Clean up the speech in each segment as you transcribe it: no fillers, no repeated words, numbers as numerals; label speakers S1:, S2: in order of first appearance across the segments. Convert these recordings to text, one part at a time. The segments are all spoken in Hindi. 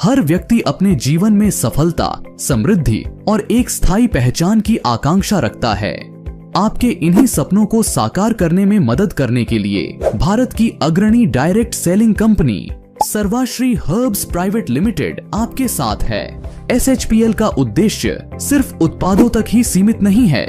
S1: हर व्यक्ति अपने जीवन में सफलता, समृद्धि और एक स्थायी पहचान की आकांक्षा रखता है। आपके इन्हीं सपनों को साकार करने में मदद करने के लिए भारत की अग्रणी direct selling company Sarvashri Herbs Private Limited आपके साथ है। SHPL का उद्देश्य सिर्फ उत्पादों तक ही सीमित नहीं है।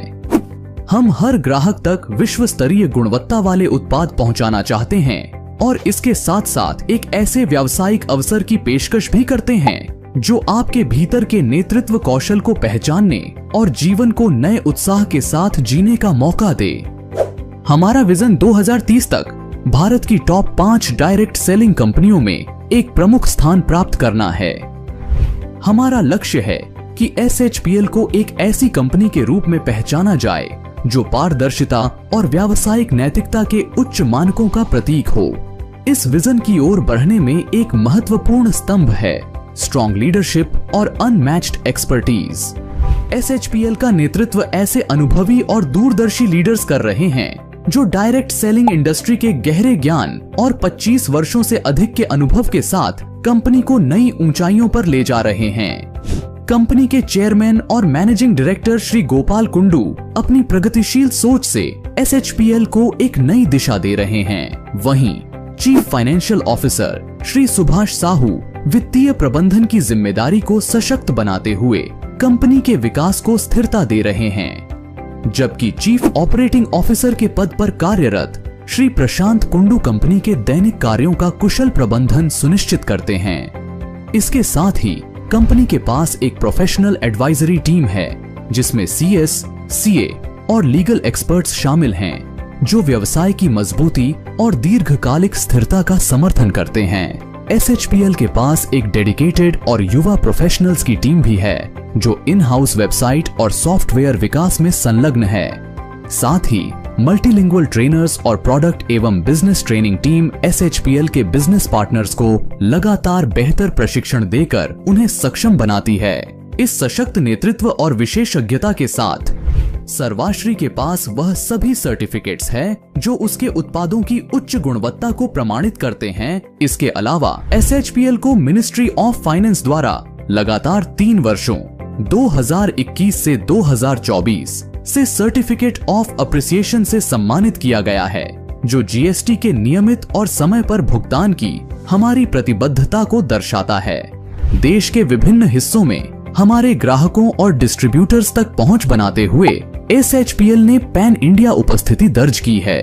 S1: हम हर ग्राहक तक विश्व स्तरीय गुणवत्ता वाले उत्पाद पहुंचाना चाहते हैं और इसके साथ साथ एक ऐसे व्यावसायिक अवसर की पेशकश भी करते हैं जो आपके भीतर के नेतृत्व कौशल को पहचानने और जीवन को नए उत्साह के साथ जीने का मौका दे। हमारा विजन 2030 तक भारत की टॉप 5 डायरेक्ट सेलिंग कंपनियों में एक प्रमुख स्थान प्राप्त करना है। हमारा लक्ष्य है कि SHPL को एक ऐसी कंपनी के रूप में पहचाना जाए जो पारदर्शिता और व्यावसायिक नैतिकता के उच्च मानकों का प्रतीक हो। इस विजन की ओर बढ़ने में एक महत्वपूर्ण स्तंभ है स्ट्रॉन्ग लीडरशिप और अनमैच्ड एक्सपर्टीज। SHPL का नेतृत्व ऐसे अनुभवी और दूरदर्शी लीडर्स कर रहे हैं जो डायरेक्ट सेलिंग इंडस्ट्री के गहरे ज्ञान और 25 वर्षों से अधिक के अनुभव के साथ कंपनी को नई ऊंचाइयों पर ले जा रहे हैं। कंपनी के चेयरमैन और मैनेजिंग डायरेक्टर श्री गोपाल कुंडू अपनी प्रगतिशील सोच से SHPL को एक नई दिशा दे रहे हैं। वहीं chief financial officer Shri Subhash Sahu वित्तीय प्रबंधन की जिम्मेदारी को सशक्त बनाते हुए कंपनी के विकास को स्थिरता दे रहे हैं, जबकि चीफ ऑपरेटिंग ऑफिसर के पद पर कार्यरत श्री प्रशांत कुंडू कंपनी के दैनिक कार्यों का कुशल प्रबंधन सुनिश्चित करते हैं। इसके साथ ही कंपनी के पास एक प्रोफेशनल एडवाइजरी टीम है जिसमें CS, CA और लीगल एक्सपर्ट्स शामिल हैं जो व्यवसाय की मजबूती और दीर्घकालिक स्थिरता का समर्थन करते हैं। SHPL के पास एक डेडिकेटेड और युवा प्रोफेशनल्स की टीम भी है जो इन हाउस वेबसाइट और सॉफ्टवेयर विकास में संलग्न है। साथ ही मल्टीलिंगुअल ट्रेनर्स और प्रोडक्ट एवं बिजनेस ट्रेनिंग टीम SHPL के बिजनेस पार्टनर्स को लगातार बेहतर प्रशिक्षण देकर उन्हें सक्षम बनाती है। इस सशक्त नेतृत्व और विशेषज्ञता के साथ सर्वाश्री के पास वह सभी सर्टिफिकेट्स है जो उसके उत्पादों की उच्च गुणवत्ता को प्रमाणित करते हैं। इसके अलावा SHPL को मिनिस्ट्री ऑफ फाइनेंस द्वारा लगातार 3 वर्षों 2021 से 2024 से सर्टिफिकेट ऑफ अप्रिसिएशन से सम्मानित किया गया है, जो GST के नियमित और समय पर भुगतान की हमारी प्रतिबद्धता को दर्शाता है। देश के विभिन्न हिस्सों में हमारे ग्राहकों और डिस्ट्रीब्यूटर्स तक पहुंच बनाते हुए SHPL ने पैन इंडिया उपस्थिति दर्ज की है।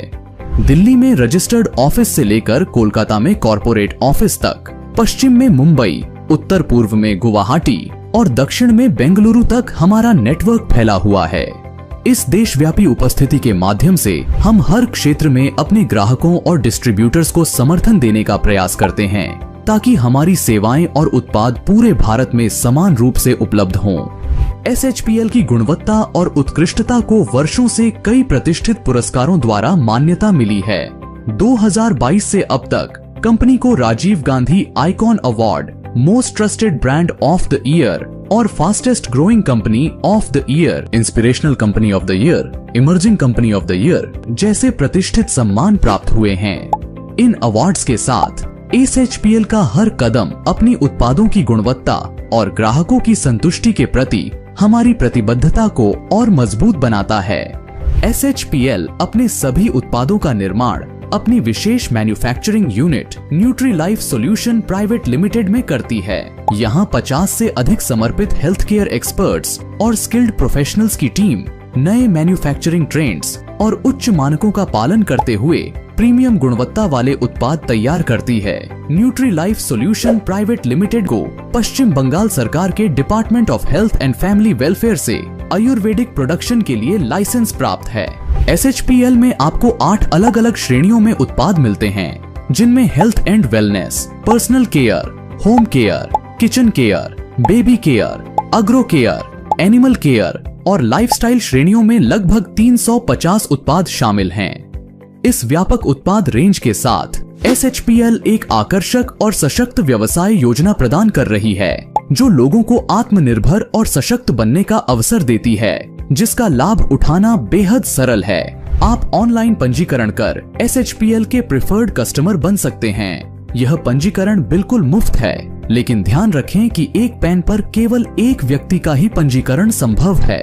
S1: दिल्ली में रजिस्टर्ड ऑफिस से लेकर कोलकाता में कॉर्पोरेट ऑफिस तक, पश्चिम में मुंबई, उत्तर पूर्व में गुवाहाटी और दक्षिण में बेंगलुरु तक हमारा नेटवर्क फैला हुआ है। इस देशव्यापी उपस्थिति के माध्यम से हम हर क्षेत्र में अपने ग्राहकों और डिस्ट्रीब्यूटर्स को समर्थन देने का प्रयास करते हैं ताकि हमारी सेवाएं और उत्पाद पूरे भारत में समान रूप से उपलब्ध हों। SHPL की गुणवत्ता और उत्कृष्टता को वर्षों से कई प्रतिष्ठित पुरस्कारों द्वारा मान्यता मिली है। 2022 से अब तक कंपनी को Rajiv Gandhi icon award, most trusted brand of the year और fastest growing company of the year, inspirational company of the year, emerging company of the year जैसे प्रतिष्ठित सम्मान प्राप्त हुए हैं। इन अवार्ड्स के साथ SHPL का हर कदम अपनी उत्पादों की गुणवत्ता और ग्राहकों की संतुष्टि के प्रति हमारी प्रतिबद्धता को और मजबूत बनाता है। SHPL अपने सभी उत्पादों का निर्माण अपनी विशेष manufacturing unit Nutrilife solution private limited में करती है। यहाँ 50 से अधिक समर्पित हेल्थ केयर एक्सपर्ट्स और स्किल्ड प्रोफेशनल्स की टीम नए मैन्युफैक्चरिंग ट्रेंड्स और उच्च मानकों का पालन करते हुए प्रीमियम गुणवत्ता वाले उत्पाद तैयार करती है। न्यूट्रीलाइफ सॉल्यूशन प्राइवेट लिमिटेड को पश्चिम बंगाल सरकार के department of health and family welfare से आयुर्वेदिक प्रोडक्शन के लिए लाइसेंस प्राप्त है। SHPL में आपको 8 अलग अलग श्रेणियों में उत्पाद मिलते हैं, जिनमें health and wellness, personal care, home care, kitchen care, baby care, agro care, animal care और लाइफस्टाइल श्रेणियों में लगभग 350 उत्पाद शामिल हैं। इस व्यापक उत्पाद रेंज के साथ SHPL एक आकर्षक और सशक्त व्यवसाय योजना प्रदान कर रही है, जो लोगों को आत्मनिर्भर और सशक्त बनने का अवसर देती है, जिसका लाभ उठाना बेहद सरल है। आप ऑनलाइन पंजीकरण कर SHPL के प्रिफर्ड कस्टमर बन सकते हैं। यह पंजीकरण बिल्कुल मुफ्त है, लेकिन ध्यान रखें कि एक पैन पर केवल एक व्यक्ति का ही पंजीकरण संभव है।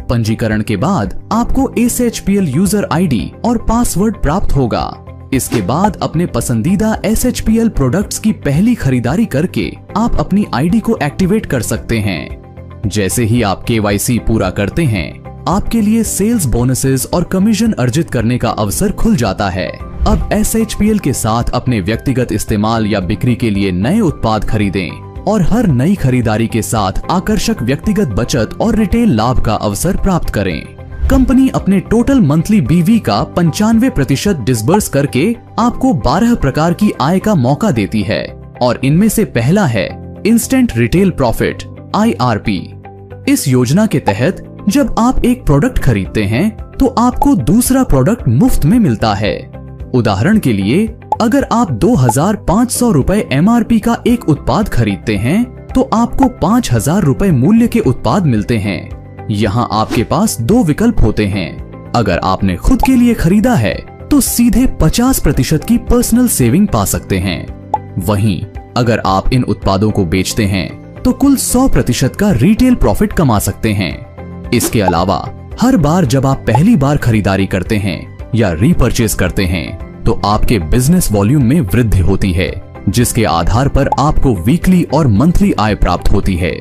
S1: पंजीकरण के बाद आपको SHPL यूजर आईडी और पासवर्ड प्राप्त होगा। इसके बाद अपने पसंदीदा SHPL प्रोडक्ट्स की पहली खरीदारी करके आप अपनी आईडी को एक्टिवेट कर सकते हैं। जैसे ही आप KYC पूरा करते हैं, आपके लिए सेल्स बोनसेस और कमीशन अर्जित करने का अवसर खुल जाता है। अब SHPL के साथ अपने व्यक्तिगत इस्तेमाल या बिक्री के लिए नए उत्पाद खरीदें और हर नई खरीदारी के साथ आकर्षक व्यक्तिगत बचत और रिटेल लाभ का अवसर प्राप्त करें। कंपनी अपने टोटल मंथली BV का 95% डिसबर्स करके आपको 12 प्रकार की आय का मौका देती है और इनमें से पहला है इंस्टेंट रिटेल प्रॉफिट IRP। इस योजना के तहत जब आप एक प्रोडक्ट खरीदते हैं तो आपको दूसरा प्रोडक्ट मुफ्त में मिलता है। उदाहरण के लिए, अगर आप 2500 रुपए MRP का एक उत्पाद खरीदते हैं तो आपको 5000 रुपए मूल्य के उत्पाद मिलते हैं। यहाँ आपके पास 2 विकल्प होते हैं। अगर आपने खुद के लिए खरीदा है तो सीधे 50% की पर्सनल सेविंग पा सकते हैं। वहीं अगर आप इन उत्पादों को बेचते हैं तो कुल 100% का रिटेल प्रॉफिट कमा सकते हैं। इसके अलावा हर बार जब आप पहली बार खरीदारी करते हैं या रीपरचेज करते हैं तो आपके बिजनेस वॉल्यूम में वृद्धि होती है, जिसके आधार पर आपको वीकली और मंथली आय प्राप्त होती है।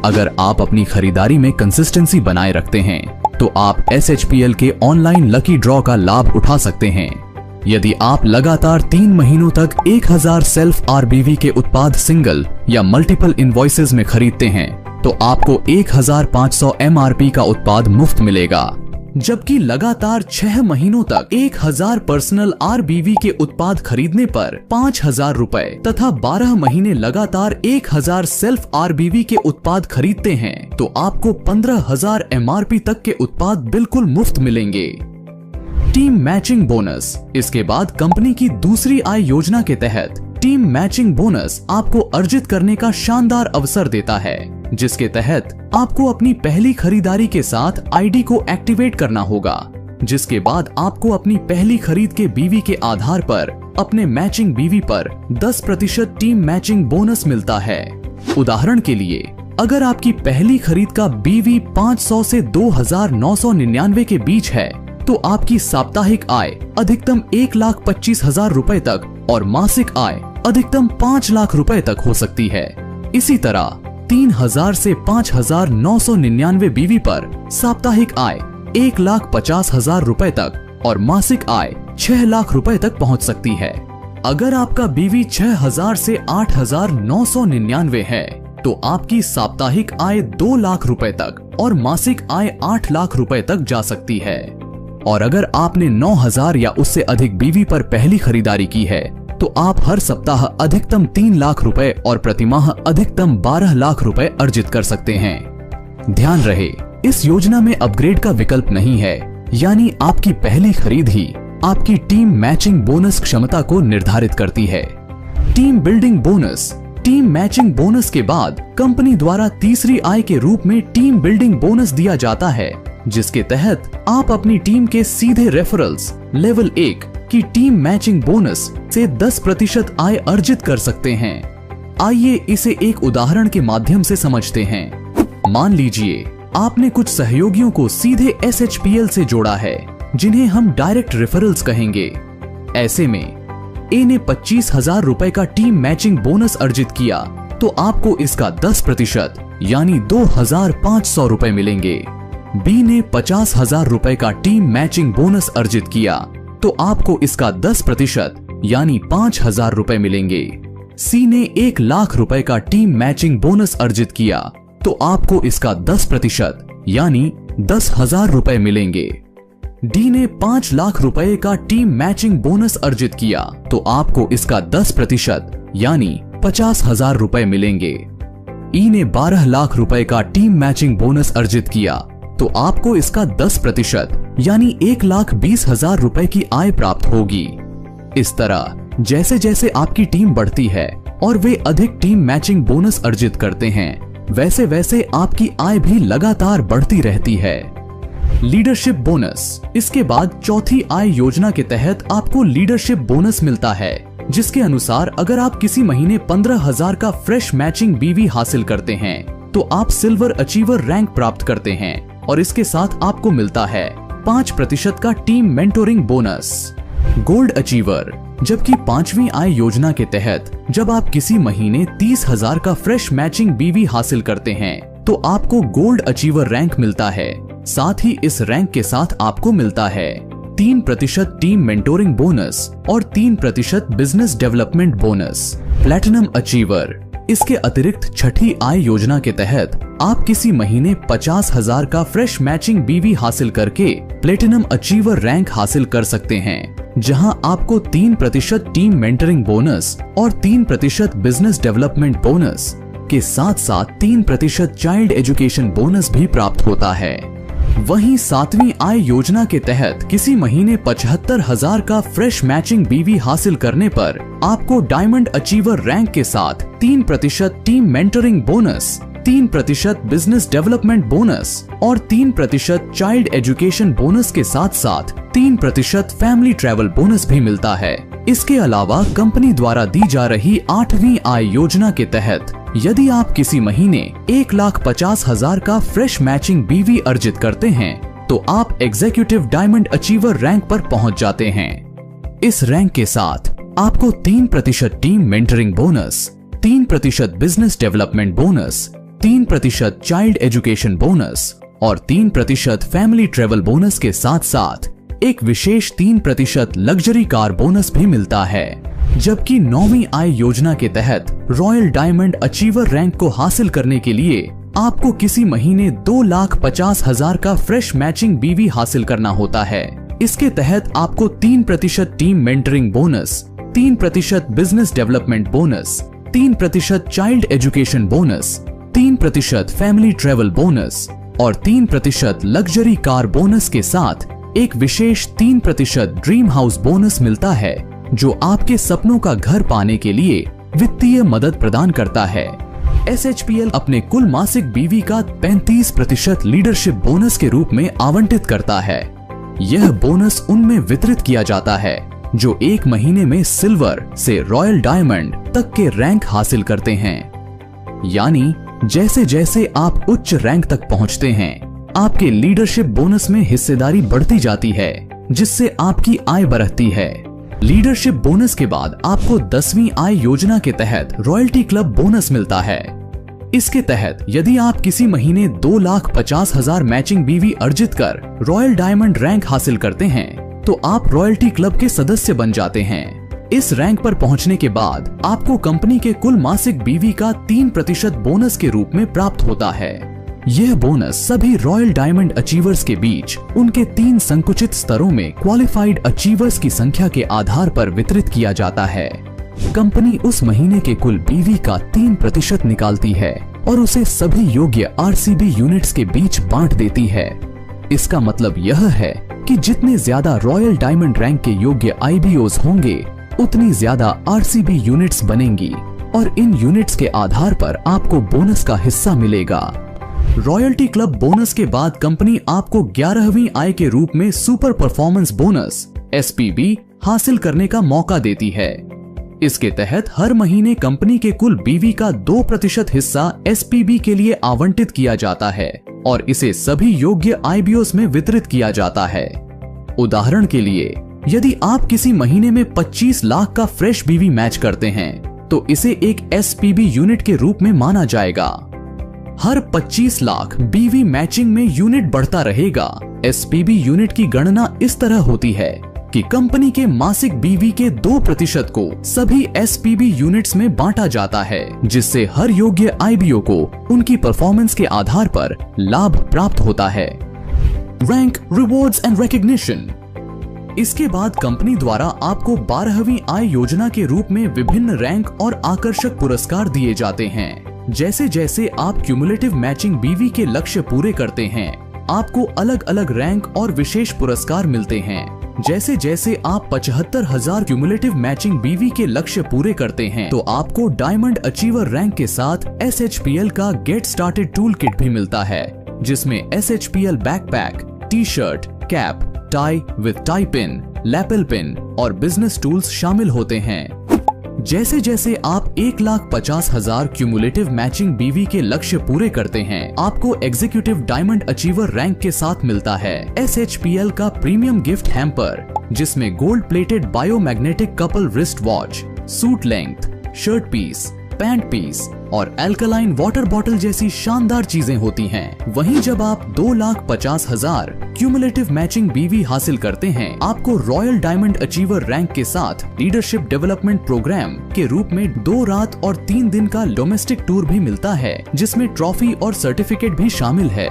S1: अगर आप अपनी खरीदारी में कंसिस्टेंसी बनाए रखते हैं तो आप SHPL के ऑनलाइन लकी ड्रॉ का लाभ उठा सकते हैं। यदि आप लगातार 3 महीनों तक 1000 सेल्फ RBV के उत्पाद सिंगल या मल्टीपल इनवॉइसेस में खरीदते हैं तो आपको 1500 MRP का उत्पाद मुफ्त मिलेगा। जबकि लगातार 6 महीनों तक 1000 पर्सनल RBV के उत्पाद खरीदने पर 5000 रुपए तथा 12 महीने लगातार 1000 सेल्फ RBV के उत्पाद खरीदते हैं तो आपको 15000 MRP तक के उत्पाद बिल्कुल मुफ्त मिलेंगे। Team matching bonus. इसके बाद कंपनी की दूसरी आय योजना के तहत टीम मैचिंग बोनस आपको अर्जित करने का शानदार अवसर देता है, जिसके तहत आपको अपनी पहली खरीदारी के साथ आईडी को एक्टिवेट करना होगा, जिसके बाद आपको अपनी पहली खरीद के BV के आधार पर अपने मैचिंग BV पर 10% टीम मैचिंग बोनस मिलता है। उदाहरण के लिए, अगर आपकी पहली खरीद का BV 500 से 2999 के बीच है तो आपकी साप्ताहिक आय अधिकतम 1,25,000 रुपए तक और मासिक आय अधिकतम 5 लाख रुपए तक हो सकती है। इसी तरह 3000 से 5999 BV पर साप्ताहिक आय 1,50,000 रुपए तक और मासिक आय 6 लाख रुपए तक पहुंच सकती है। अगर आपका BV 6000 से 8999 है तो आपकी साप्ताहिक आय 2 लाख रुपए तक और मासिक आय 8 लाख रुपए तक जा सकती है। और अगर आपने 9000 या उससे अधिक BV पर पहली खरीदारी की है तो आप हर सप्ताह अधिकतम 3 लाख रुपए और प्रतिमाह अधिकतम 12 लाख रुपए अर्जित कर सकते हैं। ध्यान रहे, इस योजना में अपग्रेड का विकल्प नहीं है, यानी आपकी पहली खरीद ही आपकी टीम मैचिंग बोनस क्षमता को निर्धारित करती है। Team building bonus. Team matching bonus के बाद कंपनी द्वारा तीसरी आय के रूप में टीम बिल्डिंग बोनस दिया जाता है, जिसके तहत आप अपनी टीम के सीधे रेफरल्स लेवल 1 की टीम मैचिंग बोनस से 10% आय अर्जित कर सकते हैं। आइए इसे एक उदाहरण के माध्यम से समझते हैं। मान लीजिए आपने कुछ सहयोगियों को सीधे SHPL से जोड़ा है, जिन्हें हम डायरेक्ट रेफरल्स कहेंगे। ऐसे में A ने 25,000 रुपए का टीम मैचिंग बोनस अर्जित किया तो आपको इसका 10% यानी 2,500 रुपए मिलेंगे। B ने 50,000 रुपए का टीम मैचिंग बोनस अर्जित किया तो आपको इसका 10% यानी 5,000 रुपए मिलेंगे। C ने 1 लाख रुपए का टीम मैचिंग बोनस अर्जित किया तो आपको इसका 10% यानी 10,000 रुपए मिलेंगे। D ने 5 लाख रुपए का टीम मैचिंग बोनस अर्जित किया तो आपको इसका 10% यानी 50,000 रुपए मिलेंगे। E ने 12 लाख रुपए का टीम मैचिंग बोनस अर्जित किया तो आपको इसका 10% यानी 1,20,000 रुपए की आय प्राप्त होगी। इस तरह जैसे जैसे आपकी टीम बढ़ती है और वे अधिक टीम मैचिंग बोनस अर्जित करते हैं, वैसे वैसे आपकी आय भी लगातार बढ़ती रहती है। Leadership bonus. इसके बाद चौथी आय योजना के तहत आपको लीडरशिप बोनस मिलता है, जिसके अनुसार अगर आप किसी महीने 15,000 का फ्रेश मैचिंग बीवी हासिल करते हैं तो आप सिल्वर अचीवर रैंक प्राप्त करते हैं और इसके साथ आपको मिलता है 5% का team mentoring bonus. Gold achiever, जबकि 5वीं आय योजना के तहत जब आप किसी महीने 30,000 का फ्रेश मैचिंग बीवी हासिल करते हैं तो आपको गोल्ड अचीवर रैंक मिलता है। साथ ही इस रैंक के साथ आपको मिलता है 3% टीम मेंटोरिंग बोनस और 3% business development bonus. Platinum achiever, इसके अतिरिक्त छठी आय योजना के तहत आप किसी महीने 50,000 का फ्रेश मैचिंग बीवी हासिल करके प्लेटिनम अचीवर रैंक हासिल कर सकते हैं, जहां आपको 3% टीम मेंटरिंग बोनस और 3% बिजनेस डेवलपमेंट बोनस के साथ साथ 3% चाइल्ड एजुकेशन बोनस भी प्राप्त होता है। वहीं 7वीं आय योजना के तहत किसी महीने 75,000 का फ्रेश मैचिंग बीवी हासिल करने पर आपको डायमंड अचीवर रैंक के साथ 3% team mentoring bonus, 3% business development bonus और 3% चाइल्ड एजुकेशन बोनस के साथ साथ 3% फैमिली ट्रैवल बोनस भी मिलता है। इसके अलावा कंपनी द्वारा दी जा रही 8वीं आय योजना के तहत यदि आप किसी महीने 1,50,000 का फ्रेश मैचिंग बीवी अर्जित करते हैं तो आप एग्जीक्यूटिव डायमंड अचीवर रैंक पर पहुंच जाते हैं। इस रैंक के साथ आपको 3% team mentoring bonus, 3% business development bonus, 3% child education bonus और 3% फैमिली ट्रैवल बोनस के साथ साथ एक विशेष 3% लग्जरी कार बोनस भी मिलता है। जबकि 9वीं आय योजना के तहत रॉयल डायमंड अचीवर रैंक को हासिल करने के लिए आपको किसी महीने 2,50,000 का फ्रेश मैचिंग बीवी हासिल करना होता है। इसके तहत आपको 3% team mentoring bonus, 3% business development bonus, 3% child education bonus, 3% family travel bonus और 3% लग्जरी कार बोनस के साथ एक विशेष 3% ड्रीम हाउस बोनस मिलता है, जो आपके सपनों का घर पाने के लिए वित्तीय मदद प्रदान करता है। SHPL अपने कुल मासिक बीवी का 35% लीडरशिप बोनस के रूप में आवंटित करता है। यह बोनस उनमें वितरित किया जाता है जो एक महीने में सिल्वर से रॉयल डायमंड तक के रैंक हासिल करते हैं। यानी जैसे जैसे आप उच्च रैंक तक पहुंचते हैं, आपके लीडरशिप बोनस में हिस्सेदारी बढ़ती जाती है, जिससे आपकी आय बढ़ती है। लीडरशिप बोनस के बाद आपको 10वीं आय योजना के तहत रॉयल्टी क्लब बोनस मिलता है। इसके तहत यदि आप किसी महीने 2,50,000 मैचिंग बीवी अर्जित कर रॉयल डायमंड रैंक हासिल करते हैं तो आप रॉयल्टी क्लब के सदस्य बन जाते हैं। इस रैंक पर पहुंचने के बाद आपको कंपनी के कुल मासिक बीवी का 3% बोनस के रूप में प्राप्त होता है। यह बोनस सभी रॉयल डायमंड अचीवर्स के बीच उनके 3 संकुचित स्तरों में क्वालिफाइड अचीवर्स की संख्या के आधार पर वितरित किया जाता है। कंपनी उस महीने के कुल बीवी का 3% निकालती है और उसे सभी योग्य RCB यूनिट्स के बीच बांट देती है। इसका मतलब यह है कि जितने ज्यादा रॉयल डायमंड रैंक के योग्य IBOs होंगे, उतनी ज्यादा RCB यूनिट्स बनेंगी और इन यूनिट्स के आधार पर आपको बोनस का हिस्सा मिलेगा। रॉयल्टी क्लब बोनस के बाद कंपनी आपको 11वीं आय के रूप में सुपर परफॉर्मेंस बोनस SPB हासिल करने का मौका देती है। इसके तहत हर महीने कंपनी के कुल बीवी का 2% हिस्सा SPB के लिए आवंटित किया जाता है और इसे सभी योग्य IBOs में वितरित किया जाता है। उदाहरण के लिए, यदि आप किसी महीने में 25 लाख का फ्रेश बीवी मैच करते हैं तो इसे एक SPB यूनिट के रूप में माना जाएगा। हर 25 लाख बीवी मैचिंग में यूनिट बढ़ता रहेगा। SPB यूनिट की गणना इस तरह होती है कि कंपनी के मासिक बीवी के 2% को सभी SPB यूनिट्स में बांटा जाता है, जिससे हर योग्य IBO को उनकी परफॉर्मेंस के आधार पर लाभ प्राप्त होता है। Rank, rewards and recognition. इसके बाद कंपनी द्वारा आपको 12वीं आय योजना के रूप में विभिन्न रैंक और आकर्षक पुरस्कार दिए जाते हैं। जैसे जैसे आप क्यूमुलेटिव मैचिंग बीवी के लक्ष्य पूरे करते हैं, आपको अलग अलग रैंक और विशेष पुरस्कार मिलते हैं। जैसे जैसे आप 75,000 क्यूमुलेटिव मैचिंग बीवी के लक्ष्य पूरे करते हैं तो आपको डायमंड अचीवर रैंक के साथ SHPL का गेट स्टार्टेड टूल किट भी मिलता है, जिसमें SHPL backpack, T shirt, cap, tie with tie pin, lapel pin और बिजनेस टूल्स शामिल होते हैं। जैसे जैसे आप 1,50,000 क्यूमुलेटिव मैचिंग बीवी के लक्ष्य पूरे करते हैं, आपको एग्जीक्यूटिव डायमंड अचीवर रैंक के साथ मिलता है SHPL का प्रीमियम गिफ्ट हैम्पर, जिसमें gold plated biomagnetic couple wrist watch, suit length, shirt piece, pant piece और एल्कलाइन वाटर बॉटल जैसी शानदार चीजें होती हैं। वहीं जब आप 2,50,000 क्यूमुलेटिव मैचिंग बीवी हासिल करते हैं, आपको रॉयल डायमंड अचीवर रैंक के साथ लीडरशिप डेवलपमेंट प्रोग्राम के रूप में 2 रात और 3 दिन का डोमेस्टिक टूर भी मिलता है, जिसमें ट्रॉफी और सर्टिफिकेट भी शामिल है।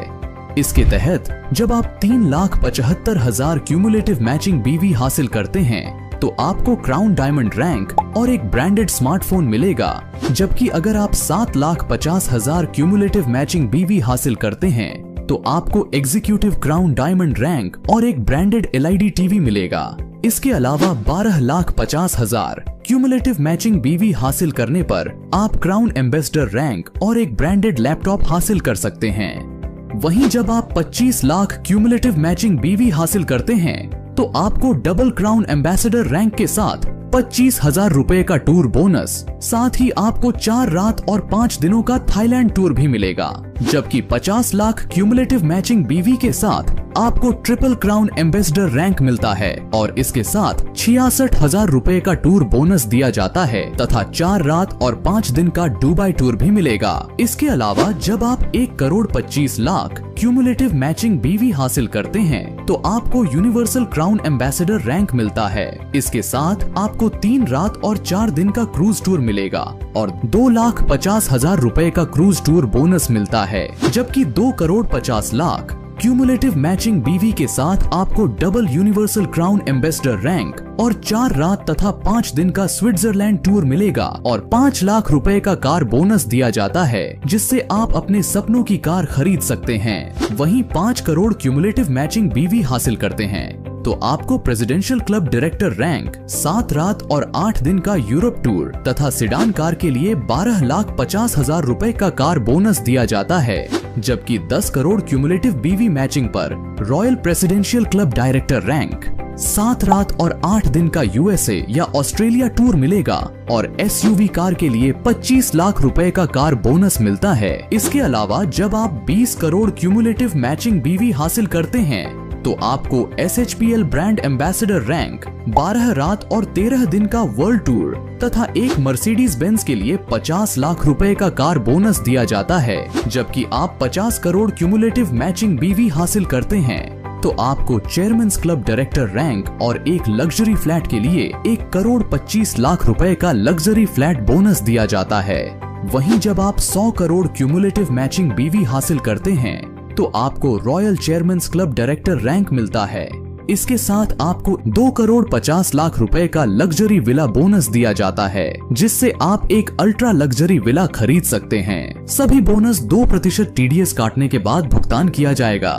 S1: इसके तहत जब आप 3,75,000 क्यूमुलेटिव मैचिंग बीवी हासिल करते हैं, तो आपको क्राउन डायमंड रैंक और एक ब्रांडेड स्मार्टफोन मिलेगा, जबकि अगर आप 7,50,000 क्यूमुलेटिव मैचिंग बीवी हासिल करते हैं, तो आपको एग्जीक्यूटिव क्राउन डायमंड रैंक और एक ब्रांडेड LED टीवी मिलेगा। इसके अलावा 12,50,000 क्यूमुलेटिव मैचिंग बीवी हासिल करने पर आप क्राउन एम्बेसडर रैंक और एक ब्रांडेड लैपटॉप हासिल कर सकते हैं। वहीं जब आप 25 लाख क्यूमुलेटिव मैचिंग बीवी हासिल करते हैं, तो आपको डबल क्राउन एम्बेसडर रैंक के साथ 25,000 रुपए का टूर बोनस, साथ ही आपको 4 रात और 5 दिनों का थाईलैंड टूर भी मिलेगा। जबकि 50 लाख क्यूमुलेटिव मैचिंग बीवी के साथ आपको ट्रिपल क्राउन एम्बेसडर रैंक मिलता है और इसके साथ 66,000 रुपए का टूर बोनस दिया जाता है तथा 4 रात और 5 दिन का दुबई टूर भी मिलेगा। इसके अलावा जब आप 1,25,00,000 क्यूमुलेटिव मैचिंग बीवी हासिल करते हैं, तो आपको यूनिवर्सल क्राउन एम्बेसडर रैंक मिलता है। इसके साथ आपको 3 रात और 4 दिन का क्रूज टूर मिलेगा और 2,50,000 रुपए का क्रूज टूर बोनस मिलता है। जबकि 2,50,00,000 क्यूमुलेटिव मैचिंग बीवी के साथ आपको double universal crown ambassador rank और 4 रात तथा 5 दिन का स्विट्जरलैंड टूर मिलेगा और 5 लाख रुपए का कार बोनस दिया जाता है, जिससे आप अपने सपनों की कार खरीद सकते हैं। वहीं 5 करोड़ क्यूमुलेटिव मैचिंग बीवी हासिल करते हैं, तो आपको प्रेसिडेंशियल क्लब डायरेक्टर रैंक, 7 रात और 8 दिन का यूरोप टूर तथा सिडान कार के लिए 12,50,000 रुपए का कार बोनस दिया जाता है। जबकि 10 करोड़ क्यूमुलेटिव बीवी मैचिंग पर royal presidential club director rank, 7 रात और 8 दिन का USA या ऑस्ट्रेलिया टूर मिलेगा और SUV कार के लिए 25 लाख रुपए का कार बोनस मिलता है। इसके अलावा जब आप 20 करोड़ क्यूमुलेटिव मैचिंग बीवी हासिल करते हैं, तो आपको SHPL ब्रांड एम्बेसडर रैंक, 12 रात और 13 दिन का वर्ल्ड टूर तथा एक मर्सिडीज बेंज के लिए 50 लाख रुपए का कार बोनस दिया जाता है। जबकि आप 50 करोड़ क्यूमुलेटिव मैचिंग बीवी हासिल करते हैं, तो आपको चेयरमैन्स क्लब डायरेक्टर रैंक और एक लग्जरी फ्लैट के लिए 1,25,00,000 रुपए का लग्जरी फ्लैट बोनस दिया जाता है। वहीं जब आप 100 करोड़ क्यूमुलेटिव मैचिंग बीवी हासिल करते हैं, तो आपको royal chairman's club director rank मिलता है। इसके साथ आपको 2,50,00,000 रुपए का लग्जरी विला बोनस दिया जाता है, जिससे आप एक अल्ट्रा लग्जरी विला खरीद सकते हैं। सभी बोनस 2% TDS काटने के बाद भुगतान किया जाएगा।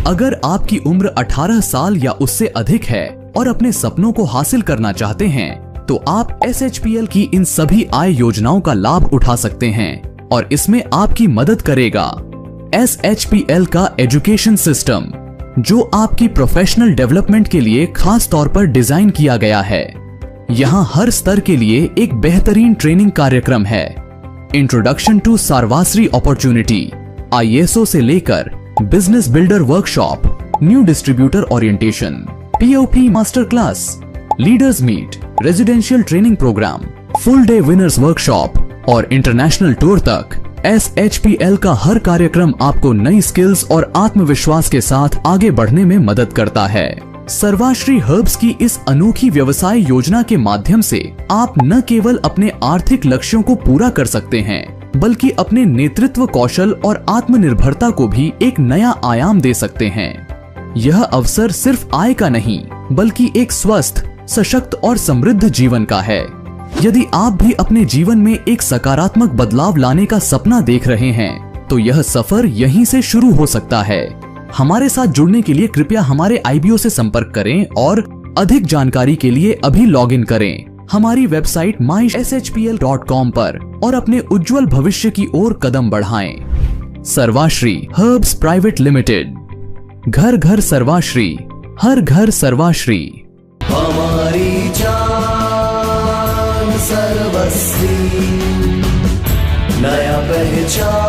S1: अगर आपकी उम्र 18 साल या उससे अधिक है और अपने सपनों को हासिल करना चाहते हैं, तो आप SHPL की इन सभी आय योजनाओं का लाभ उठा सकते हैं और इसमें आपकी मदद करेगा SHPL का एजुकेशन सिस्टम, जो आपकी प्रोफेशनल डेवलपमेंट के लिए खास तौर पर डिजाइन किया गया है। यहाँ हर स्तर के लिए एक बेहतरीन ट्रेनिंग कार्यक्रम है। Introduction to Sarvashree opportunity, ISO से लेकर business builder workshop, new distributor orientation, POP master class, leaders meet, residential training programme, full day winners workshop और इंटरनेशनल टूर तक SHPL का हर कार्यक्रम आपको नई स्किल्स और आत्मविश्वास के साथ आगे बढ़ने में मदद करता है। सर्वाश्री हर्ब्स की इस अनोखी व्यवसाय योजना के माध्यम से आप न केवल अपने आर्थिक लक्ष्यों को पूरा कर सकते हैं, बल्कि अपने नेतृत्व कौशल और आत्मनिर्भरता को भी एक नया आयाम दे सकते हैं। यह अवसर सिर्फ आय का नहीं, बल्कि एक स्वस्थ, सशक्त और समृद्ध जीवन का है। यदि आप भी अपने जीवन में एक सकारात्मक बदलाव लाने का सपना देख रहे हैं, तो यह सफर यहीं से शुरू हो सकता है। हमारे साथ जुड़ने के लिए कृपया हमारे IBO से संपर्क करें और अधिक जानकारी के लिए अभी लॉगिन करें हमारी वेबसाइट myshpl.com पर और अपने उज्जवल भविष्य की ओर कदम बढ़ाएं। सर्वाश्री हर्ब्स प्राइवेट लिमिटेड। घर घर सर्वाश्री, हर घर सर्वाश्री।
S2: हमारी जान सर्वस्वी, नया पहचान